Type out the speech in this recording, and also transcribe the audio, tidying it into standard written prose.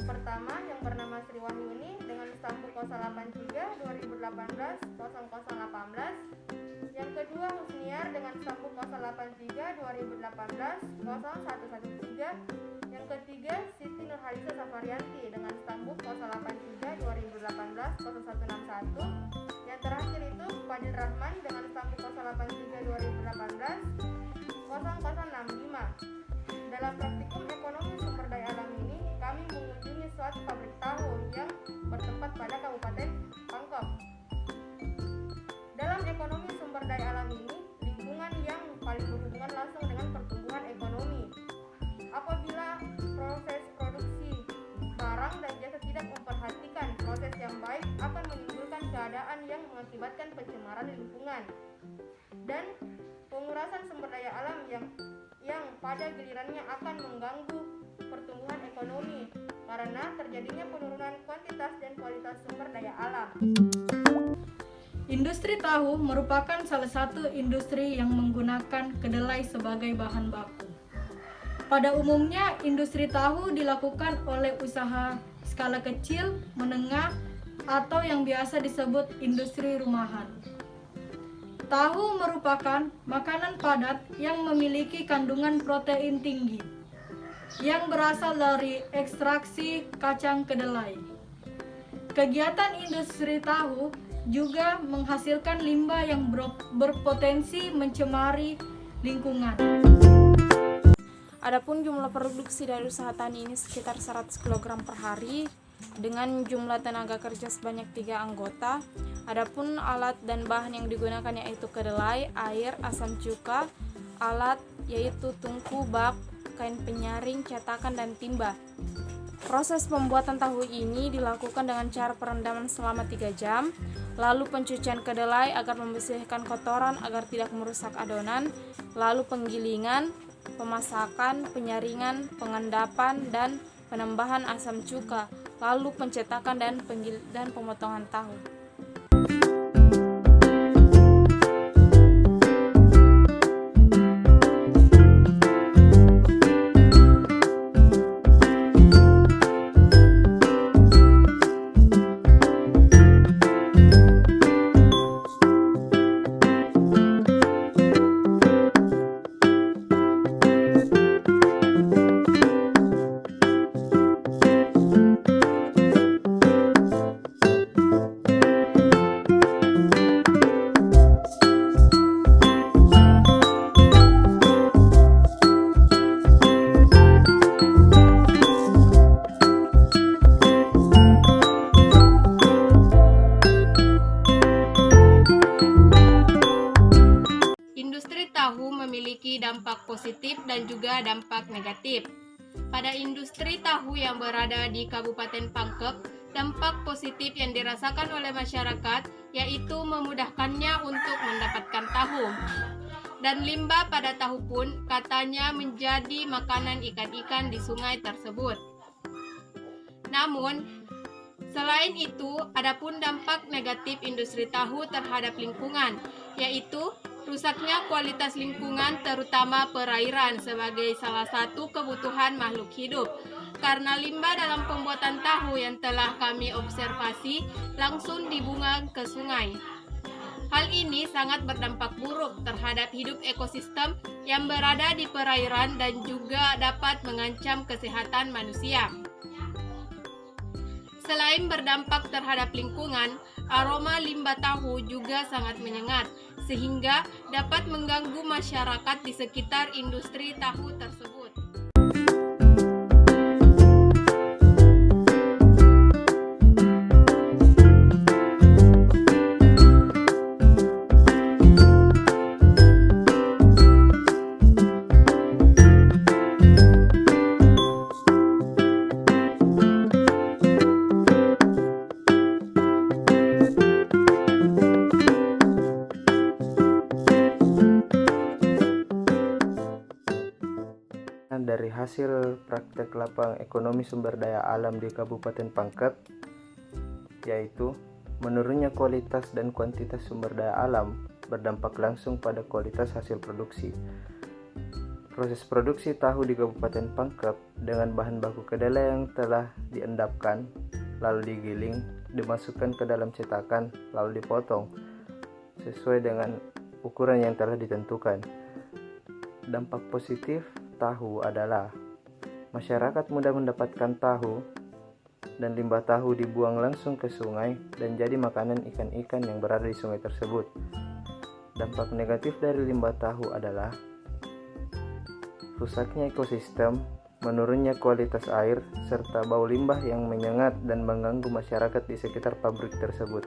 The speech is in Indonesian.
pertama yang bernama Sri Wahyuni dengan stampu 083 2018 0018. Yang kedua Husniar dengan stampu 083 2018 0113. Yang ketiga Siti Nurhalisa Safarianti dengan stampu 083 2018 0161. Yang terakhir itu Fadil Rahman dengan stampu 083 2018 0065. Dalam praktikum ekonomi sumber daya alam ini, kami mengunjungi suatu pabrik tahu yang bertempat pada Kabupaten Pangkep. Dalam ekonomi sumber daya alam ini, lingkungan yang paling berhubungan langsung dengan pertumbuhan ekonomi. Apabila proses produksi barang dan jasa tidak memperhatikan proses yang baik, akan menimbulkan keadaan yang mengakibatkan pencemaran lingkungan dan pengurasan sumber daya alam yang pada gilirannya akan mengganggu pertumbuhan ekonomi karena terjadinya penurunan kuantitas dan kualitas sumber daya alam. Industri tahu merupakan salah satu industri yang menggunakan kedelai sebagai bahan baku. Pada umumnya, industri tahu dilakukan oleh usaha skala kecil, menengah, atau yang biasa disebut industri rumahan. Tahu merupakan makanan padat yang memiliki kandungan protein tinggi yang berasal dari ekstraksi kacang kedelai. Kegiatan industri tahu juga menghasilkan limbah yang berpotensi mencemari lingkungan. Adapun jumlah produksi dari usaha tani ini sekitar 100 kg per hari dengan jumlah tenaga kerja sebanyak 3 anggota. Adapun alat dan bahan yang digunakan yaitu kedelai, air, asam cuka, alat yaitu tungku, bak, kain penyaring, cetakan, dan timba. Proses pembuatan tahu ini dilakukan dengan cara perendaman selama 3 jam, lalu pencucian kedelai agar membersihkan kotoran agar tidak merusak adonan, lalu penggilingan, pemasakan, penyaringan, pengendapan, dan penambahan asam cuka, lalu pencetakan dan pemotongan tahu. Tahu memiliki dampak positif dan juga dampak negatif. Pada industri tahu yang berada di Kabupaten Pangkep, dampak positif yang dirasakan oleh masyarakat yaitu memudahkannya untuk mendapatkan tahu. Dan limbah pada tahu pun katanya menjadi makanan ikan-ikan di sungai tersebut. Namun, selain itu, adapun dampak negatif industri tahu terhadap lingkungan, yaitu rusaknya kualitas lingkungan terutama perairan sebagai salah satu kebutuhan makhluk hidup. Karena limbah dalam pembuatan tahu yang telah kami observasi langsung dibuang ke sungai. Hal ini sangat berdampak buruk terhadap hidup ekosistem yang berada di perairan dan juga dapat mengancam kesehatan manusia. Selain berdampak terhadap lingkungan, aroma limbah tahu juga sangat menyengat, sehingga dapat mengganggu masyarakat di sekitar industri tahu tersebut. Dari hasil praktek lapang ekonomi sumber daya alam di Kabupaten Pangkep, yaitu menurunnya kualitas dan kuantitas sumber daya alam berdampak langsung pada kualitas hasil produksi. Proses produksi tahu di Kabupaten Pangkep dengan bahan baku kedelai yang telah diendapkan, lalu digiling, dimasukkan ke dalam cetakan, lalu dipotong sesuai dengan ukuran yang telah ditentukan. Dampak positif tahu adalah masyarakat mudah mendapatkan tahu dan limbah tahu dibuang langsung ke sungai dan jadi makanan ikan-ikan yang berada di sungai tersebut. Dampak negatif dari limbah tahu adalah rusaknya ekosistem, menurunnya kualitas air, serta bau limbah yang menyengat dan mengganggu masyarakat di sekitar pabrik tersebut.